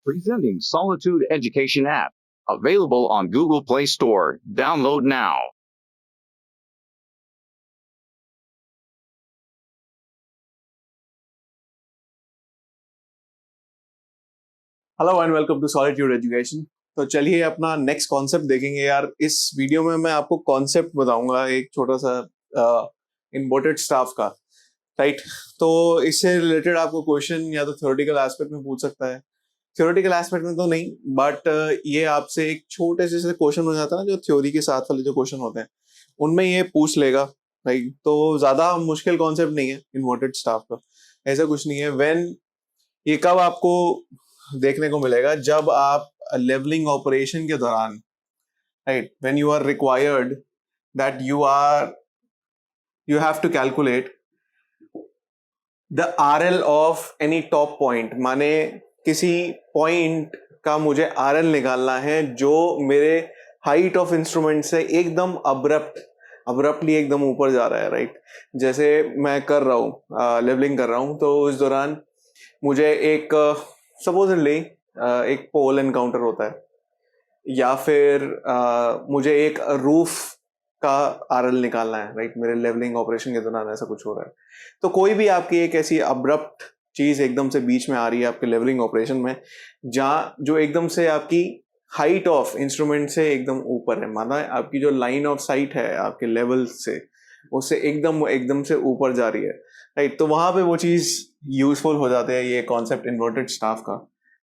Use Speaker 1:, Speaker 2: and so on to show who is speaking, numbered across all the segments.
Speaker 1: Presenting Solitude Education app. Available on Google Play Store. Download now.
Speaker 2: Hello and welcome to solitude education. तो चलिए अपना next concept देखेंगे यार। इस video में मैं आपको कॉन्सेप्ट बताऊंगा एक छोटा सा इन्वर्टेड स्टाफ का, राइट। तो इससे रिलेटेड आपको क्वेश्चन या तो थ्योरेटिकल एस्पेक्ट में पूछ सकता है, थ्योरेटिकल एस्पेक्ट में तो नहीं, बट ये आपसे एक छोटे से क्वेश्चन हो जाता है ना, जो थ्योरी के साथ वाले जो क्वेश्चन होते हैं उनमें ये पूछ लेगा, राइट। तो ज्यादा मुश्किल कॉन्सेप्ट नहीं है इन्वर्टेड स्टाफ का, ऐसा कुछ नहीं है। व्हेन ये कब आपको देखने को मिलेगा, जब आप लेवलिंग ऑपरेशन के दौरान, right, when you are required that you have to calculate the RL of any top point. माने किसी पॉइंट का मुझे आरएल निकालना है जो मेरे हाइट ऑफ इंस्ट्रूमेंट से एकदम अब्रप्टली एकदम ऊपर जा रहा है, राइट। जैसे मैं कर रहा हूँ लेवलिंग कर रहा हूँ, तो उस दौरान मुझे एक सपोजली एक पोल एनकाउंटर होता है, या फिर मुझे एक रूफ का आरएल निकालना है, राइट। मेरे लेवलिंग ऑपरेशन के दौरान ऐसा कुछ हो रहा है। तो कोई भी आपकी एक ऐसी अब्रप्ट चीज एकदम से बीच में आ रही है आपके लेवलिंग ऑपरेशन में, जहाँ जो एकदम से आपकी हाइट ऑफ इंस्ट्रूमेंट से एकदम ऊपर है, माना आपकी जो लाइन ऑफ साइट है आपके लेवल से, उससे एकदम से ऊपर जा रही है, राइट। तो वहां पे वो चीज यूजफुल हो जाते हैं ये कॉन्सेप्ट इन्वर्टेड स्टाफ का।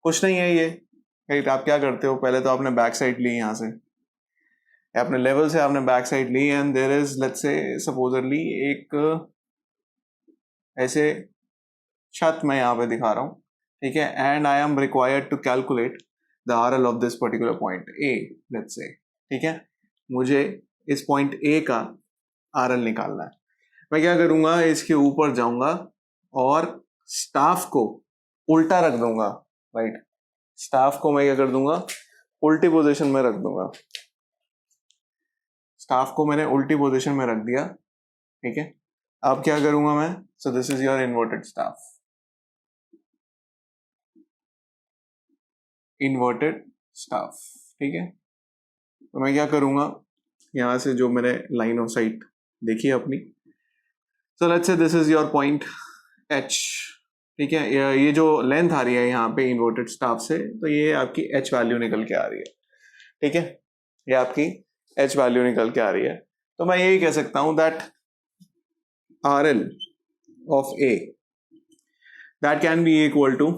Speaker 2: कुछ नहीं है ये, राइट। आप क्या करते हो, पहले तो आपने बैक साइड ली, यहाँ से अपने लेवल से आपने बैक साइड ली, and there is let's say supposedly एक ऐसे छत मैं यहाँ पे दिखा रहा हूँ, ठीक है। And I am required to calculate the RL of this particular point A, let's say, ठीक है। मुझे इस पॉइंट ए का आरएल निकालना है। मैं क्या करूंगा, इसके ऊपर जाऊंगा और स्टाफ को उल्टा रख दूंगा, राइट। स्टाफ को मैं क्या कर दूंगा, उल्टी पोजीशन में रख दूंगा। स्टाफ को मैंने उल्टी पोजीशन में रख दिया, ठीक है। अब क्या करूंगा मैं, सो this is your inverted staff, inverted staff, ठीक है। तो मैं क्या करूंगा, यहां से जो मैंने लाइन ऑफ साइट देखी है अपनी, so let's say this is your point H, ठीक है। ये जो लेंथ आ रही है यहाँ पे इन्वर्टेड स्टाफ से, तो ये आपकी एच वैल्यू निकल के आ रही है, ठीक है। ये आपकी एच वैल्यू निकल के आ रही है। तो मैं यही कह सकता हूं that R L of A that can be equal to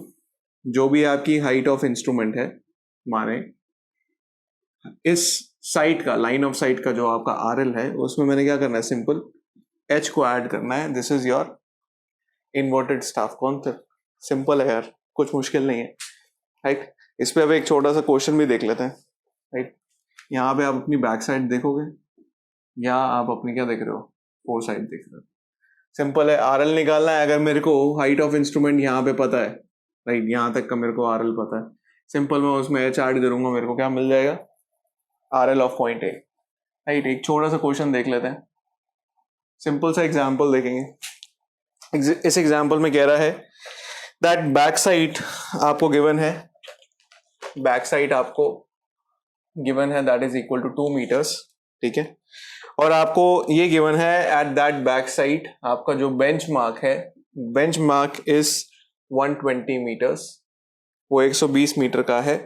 Speaker 2: जो भी आपकी हाइट ऑफ इंस्ट्रूमेंट है, माने इस साइट का, लाइन ऑफ साइट का जो आपका आर एल है, उसमें मैंने क्या करना है, सिंपल एच को ऐड करना है। This is your inverted staff concept. Simple है यार, कुछ मुश्किल नहीं है, राइट। इस पे अब एक छोटा सा क्वेश्चन भी देख लेते हैं, राइट। यहाँ पे आप अपनी बैक साइड देखोगे या आप अपनी क्या देख रहे हो, फोर साइड देख रहे हो। सिंपल है, आरएल निकालना है। अगर मेरे को हाइट ऑफ इंस्ट्रूमेंट यहाँ पे पता है, राइट, यहाँ तक का मेरे को आरएल पता है, सिंपल मैं उसमें एच ऐड करूंगा, मेरे को क्या मिल जाएगा, RL of point A, right. एक छोटा सा क्वेश्चन देख लेते हैं, सिंपल सा एग्जाम्पल देखेंगे। इस एग्जाम्पल में कह रहा है दैट बैक साइड आपको गिवन है, बैक साइड आपको गिवन है that is equal to 2 metres, ठीक है। और आपको ये गिवन है एट दैट बैक साइड आपका जो बेंच मार्क है, बेंच मार्क इज 120 मीटर्स, वो 120 मीटर का है।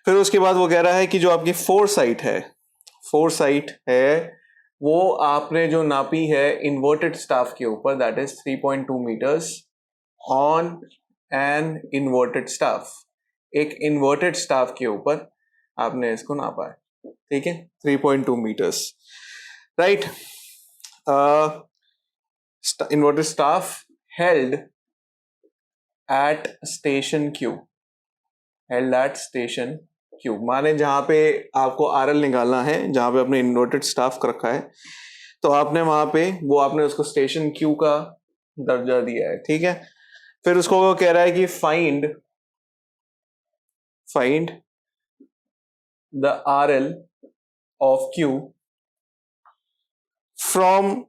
Speaker 2: फिर उसके बाद वो कह रहा है कि जो आपकी फोर साइट है वो आपने जो नापी है इन्वर्टेड स्टाफ के ऊपर, that is 3.2 metres on an inverted staff. एक इन्वर्टेड स्टाफ के ऊपर आपने इसको नापा है, ठीक है, 3.2 metres, right. Inverted staff held at station Q, माने जहां पे आपको आरएल निकालना है, जहां पे आपने इन्वर्टेड स्टाफ कर रखा है, तो आपने वहां पे वो आपने उसको स्टेशन क्यू का दर्जा दिया है, ठीक है। फिर उसको वो कह रहा है कि find the RL of Q from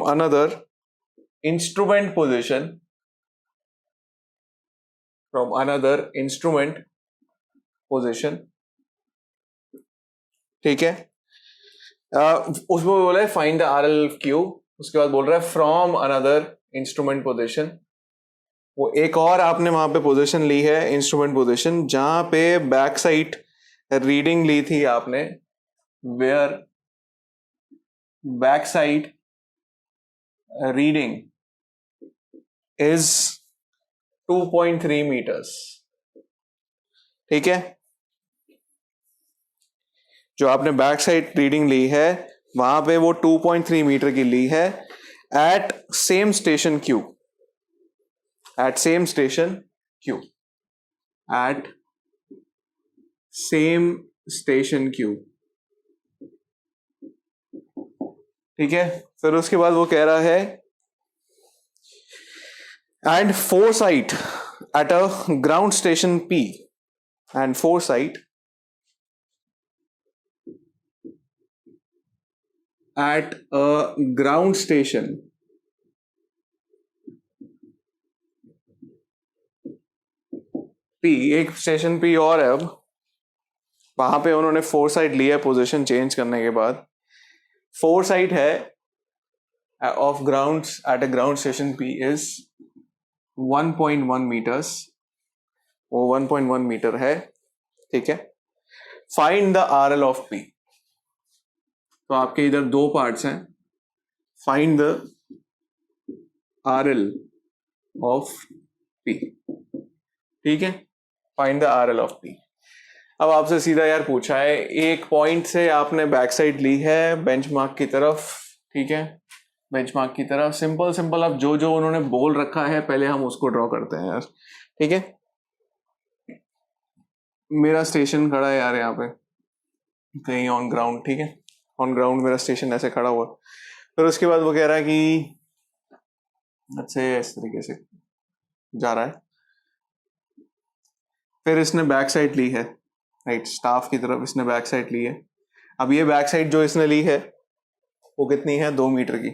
Speaker 2: another instrument position from another instrument position, ठीक है। उसमें बोला है find the RL of Q, उसके बाद बोल रहा है फ्रॉम अनदर इंस्ट्रूमेंट पोजीशन। वो एक और आपने वहां पे पोजीशन ली है, इंस्ट्रूमेंट पोजीशन, जहां पे बैक साइड रीडिंग ली थी आपने, where back side reading is 2.3 meters, ठीक है। जो आपने बैक साइड रीडिंग ली है वहां पे वो 2.3 मीटर की ली है at same station Q, at same station Q, at same station Q, ठीक है। फिर उसके बाद वो कह रहा है and foresight at a ground station P, and foresight at a ground station P, एक स्टेशन P और है, अब वहां पे उन्होंने फोरसाइट लिया पोजीशन चेंज करने के बाद। फोरसाइट है of ground eight a ground station P is 1.1 meters, वो 1.1 मीटर है, ठीक है। Find the RL of P, तो आपके इधर दो पार्ट्स हैं, find the RL of P, ठीक है। Find the RL of P। अब आपसे सीधा यार पूछा है, एक पॉइंट से आपने बैक साइड ली है बेंचमार्क की तरफ, ठीक है, बेंचमार्क की तरफ। सिंपल सिंपल अब जो जो उन्होंने बोल रखा है पहले हम उसको ड्रॉ करते हैं यार, ठीक है। मेरा स्टेशन खड़ा है यार यहाँ पे कहीं ऑन ग्राउंड, ठीक है, ऑन ग्राउंड मेरा स्टेशन ऐसे खड़ा हुआ। फिर उसके बाद वो कह रहा है कि अच्छे इस तरीके से जा रहा है, फिर इसने बैक साइड ली है, राइट, स्टाफ की तरफ इसने बैक साइड ली है। अब ये बैक साइड जो इसने ली है वो कितनी है, 2 मीटर की,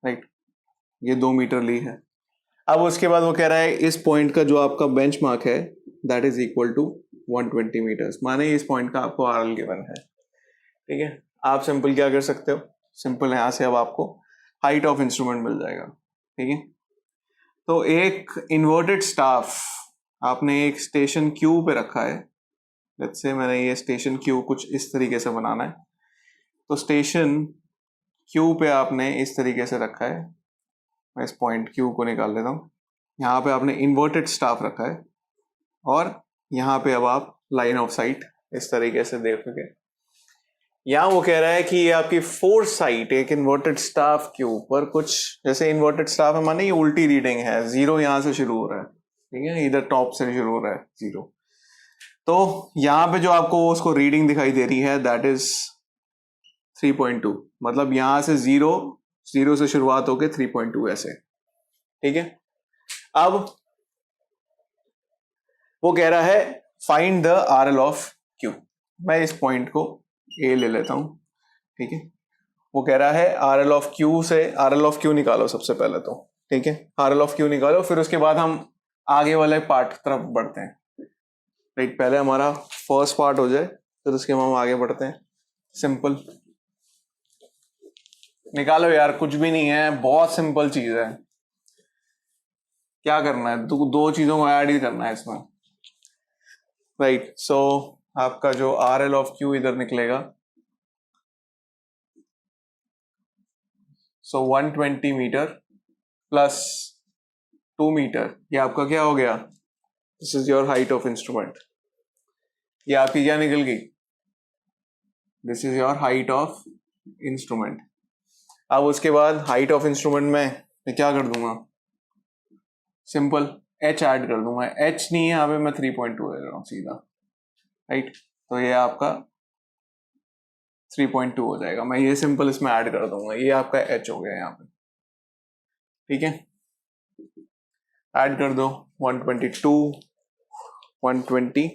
Speaker 2: राइट, ये 2 मीटर ली है। अब उसके बाद वो कह रहा है इस पॉइंट का जो आपका बेंच मार्क है that is equal to 120 metres, माने इस पॉइंट का आपको RL गिवन है, ठीक है। आप सिंपल क्या कर सकते हो, सिंपल यहां से अब आपको हाइट ऑफ इंस्ट्रूमेंट मिल जाएगा, ठीक है। तो एक इन्वर्टेड स्टाफ आपने एक स्टेशन Q पे रखा है, लेट्स से मैंने ये स्टेशन Q कुछ इस तरीके से बनाना है, तो स्टेशन Q पे आपने इस तरीके से रखा है, मैं इस पॉइंट Q को निकाल लेता हूँ। यहाँ पे आपने इन्वर्टेड स्टाफ रखा है और यहाँ पे अब आप लाइन ऑफ साइट इस तरीके से देखोगे। यहाँ वो कह रहा है कि ये आपकी फोर साइट एक इन्वर्टेड स्टाफ के ऊपर कुछ जैसे इन्वर्टेड स्टाफ है, माने ये उल्टी रीडिंग है, 0 यहाँ से शुरू हो रहा है, ठीक है, इधर टॉप से शुरू हो रहा है 0। तो यहाँ पे जो आपको उसको रीडिंग दिखाई दे रही है दैट इज 3.2, मतलब यहाँ से 0 से शुरुआत होके 3.2 ऐसे, ठीक है। अब वो कह रहा है find the RL of Q, मैं इस पॉइंट को A ले लेता हूं, ठीक है। वो कह रहा है RL ऑफ Q से RL ऑफ Q निकालो सबसे पहले तो, ठीक है, RL ऑफ Q निकालो, फिर उसके बाद हम आगे वाले पार्ट तरफ बढ़ते हैं, राइट। पहले हमारा फर्स्ट पार्ट हो जाए फिर उसके बाद हम आगे बढ़ते हैं। सिंपल निकालो यार, कुछ भी नहीं है, बहुत सिंपल चीज है। क्या करना है, दो चीजों को ऐड ही करना है इसमें, राइट। सो आपका जो RL ऑफ Q इधर निकलेगा, सो 120 मीटर प्लस 2 मीटर, ये आपका क्या हो गया, this is your height of instrument, ये आपकी क्या निकल गई, this is your height of instrument. अब उसके बाद हाइट ऑफ इंस्ट्रूमेंट में मैं क्या कर दूंगा, सिंपल H ऐड कर दूंगा, H नहीं है यहाँ पे, मैं 3.2 दे रहा हूँ सीधा, राइट। तो ये आपका 3.2 हो जाएगा, मैं ये सिंपल इसमें ऐड कर दूंगा, ये आपका H हो गया यहाँ पे, ठीक है। ऐड कर दो 122 120,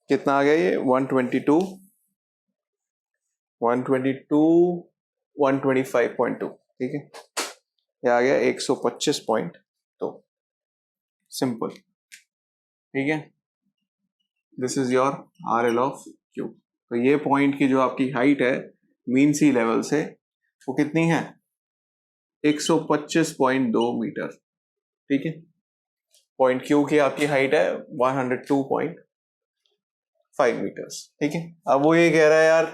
Speaker 2: कितना आ गया ये 122 125.2, ठीक है, ये आ गया 125.2, सिंपल, ठीक है। This is your RL of Q। तो ये पॉइंट की जो आपकी हाइट है मीन सी लेवल से वो कितनी है? 125.2 मीटर, ठीक है। पॉइंट Q की आपकी हाइट है 102.5 मीटर्स, ठीक है। अब वो ये कह रहा है यार,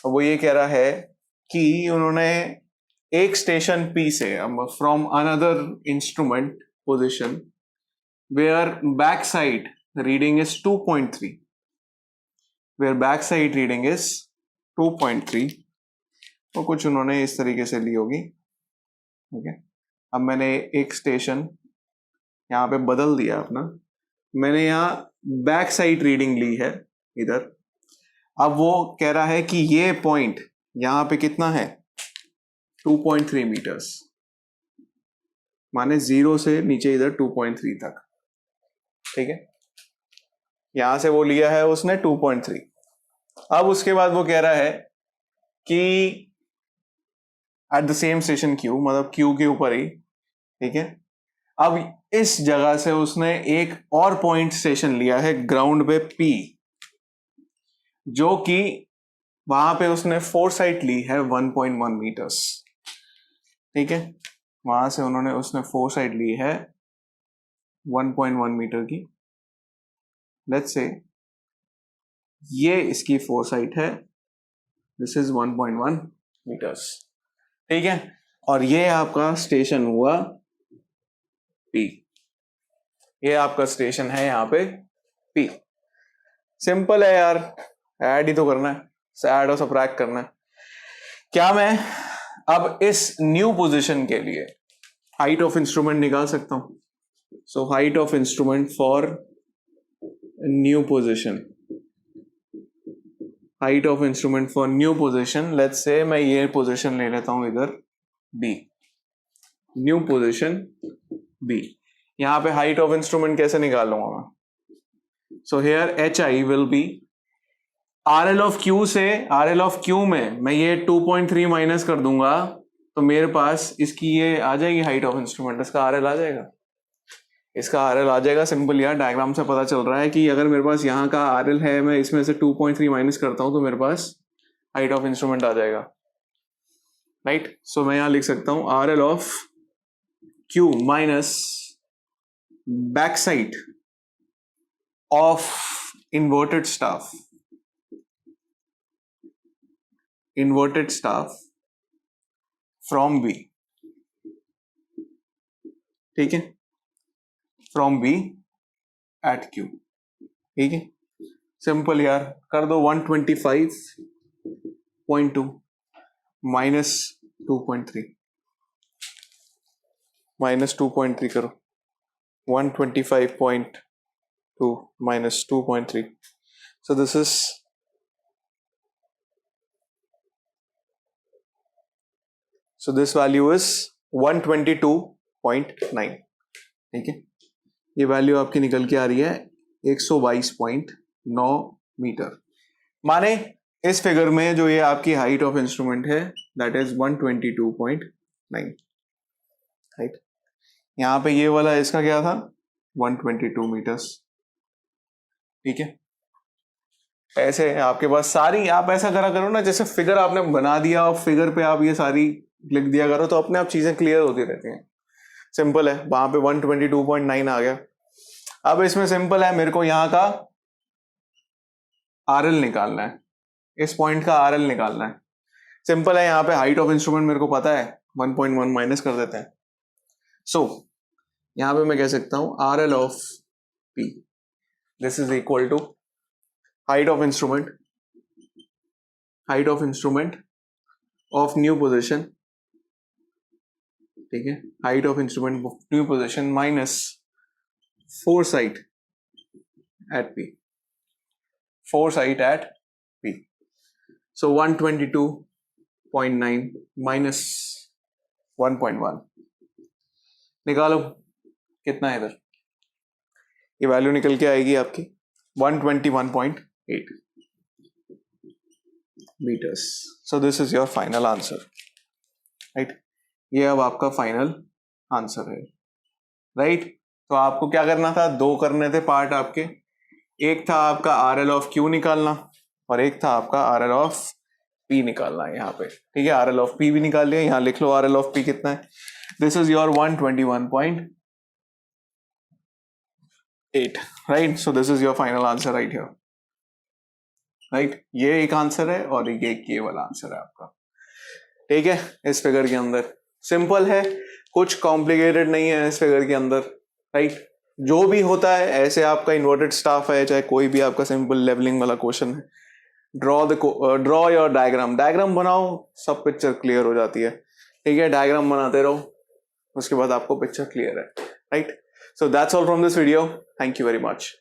Speaker 2: वो ये कह रहा है कि उन्होंने एक स्टेशन P से from another instrument position where back side reading is 2.3, where back side reading is 2.3, तो कुछ उन्होंने इस तरीके से ली होगी, ठीक है। अब मैंने एक स्टेशन यहाँ पे बदल दिया अपना, मैंने यहाँ बैक साइड रीडिंग ली है इधर। अब वो कह रहा है कि ये पॉइंट यहाँ पे कितना है? 2.3 मीटर्स, माने 0 से नीचे इधर 2.3 तक, ठीक है। यहां से वो लिया है उसने 2.3। अब उसके बाद वो कह रहा है कि at the same station Q, मतलब Q के ऊपर ही, ठीक है। अब इस जगह से उसने एक और पॉइंट स्टेशन लिया है ग्राउंड पे P, जो कि वहां पे उसने फोरसाइट ली है 1.1 मीटर्स, ठीक है। वहां से उसने फोरसाइट ली है 1.1 मीटर की। लेट्स से ये इसकी फोरसाइट है, दिस इज 1.1 मीटर्स, ठीक है। और ये आपका स्टेशन हुआ P, ये आपका स्टेशन है यहाँ पे P। सिंपल है यार, ऐड ही तो करना है, ऐड और सबट्रैक्ट करना है। क्या मैं अब इस न्यू पोजीशन के लिए हाइट ऑफ इंस्ट्रूमेंट निकाल सकता हूं? So height of instrument for new position, height of instrument for new position, let's say मैं ये पोजीशन ले लेता हूं इधर B, न्यू पोजीशन B। यहां पे हाइट ऑफ इंस्ट्रूमेंट कैसे निकाल लूंगा मैं? So here HI will be RL of Q से, RL ऑफ Q में मैं ये 2.3 माइनस कर दूंगा तो मेरे पास इसकी ये आ जाएगी हाइट ऑफ इंस्ट्रूमेंट, इसका RL आ जाएगा, इसका RL आ जाएगा। सिंपल यार, डायग्राम से पता चल रहा है कि अगर मेरे पास यहाँ का RL है, मैं इसमें से 2.3 माइनस करता हूं तो मेरे पास हाइट ऑफ इंस्ट्रूमेंट आ जाएगा, राइट। सो मैं यहां लिख सकता हूं RL of Q minus back side of inverted staff from B, ठीक है, from B at Q, ठीक है। सिंपल यार, कर दो 125.2 माइनस 2.3, माइनस 2.3 करो, 125.2 minus 2.3, so this is this value is 122.9, ठीक है। ये वैल्यू आपकी निकल के आ रही है 122.9 मीटर, माने इस फिगर में जो ये आपकी हाइट ऑफ इंस्ट्रूमेंट है दैट इज 122.9, राइट। यहां पे ये वाला इसका क्या था? 122 मीटर्स, ठीक है। ऐसे आपके पास सारी, आप ऐसा करा करो ना, जैसे फिगर आपने बना दिया और फिगर पे आप ये सारी लिख दिया करो तो अपने आप चीजें क्लियर होती रहती हैं। सिंपल है, वहां पे 122.9 आ गया। अब इसमें सिंपल है, मेरे को यहाँ का RL निकालना है, इस पॉइंट का RL निकालना है। सिंपल है, यहाँ पे हाइट ऑफ इंस्ट्रूमेंट मेरे को पता है, 1.1 माइनस कर देते हैं। सो यहाँ पे मैं कह सकता हूं RL of P, this is equal to height of instrument of new position, ठीक है, height of instrument of new position minus foresight at P, so 122.9 minus 1.1 निकालो, कितना है इधर? ये वैल्यू निकल के आएगी आपकी 121.8 metres. So this is your final answer, right. ये अब आपका फाइनल आंसर है, राइट। तो आपको क्या करना था, दो करने थे पार्ट आपके, एक था आपका आर एल ऑफ क्यू निकालना और एक था आपका आर एल ऑफ पी निकालना है यहाँ पे, ठीक है। आर एल ऑफ पी भी निकाल लिया, यहाँ लिख लो आर एल ऑफ पी कितना है, this is your 121.8, right. So this is your final answer right here, right. ये एक आंसर है और ये वाला आंसर है आपका, ठीक है। इस फिगर के अंदर सिंपल है, कुछ कॉम्प्लिकेटेड नहीं है इस फिगर के अंदर, राइट। जो भी होता है ऐसे आपका इन्वर्टेड स्टाफ है, चाहे कोई भी आपका सिंपल लेवलिंग वाला क्वेश्चन है, ड्रॉ योर डायग्राम बनाओ, सब पिक्चर क्लियर हो जाती है, ठीक है। डायग्राम बनाते रहो, उसके बाद आपको पिक्चर क्लियर है, right. So that's all from this video, thank you very much.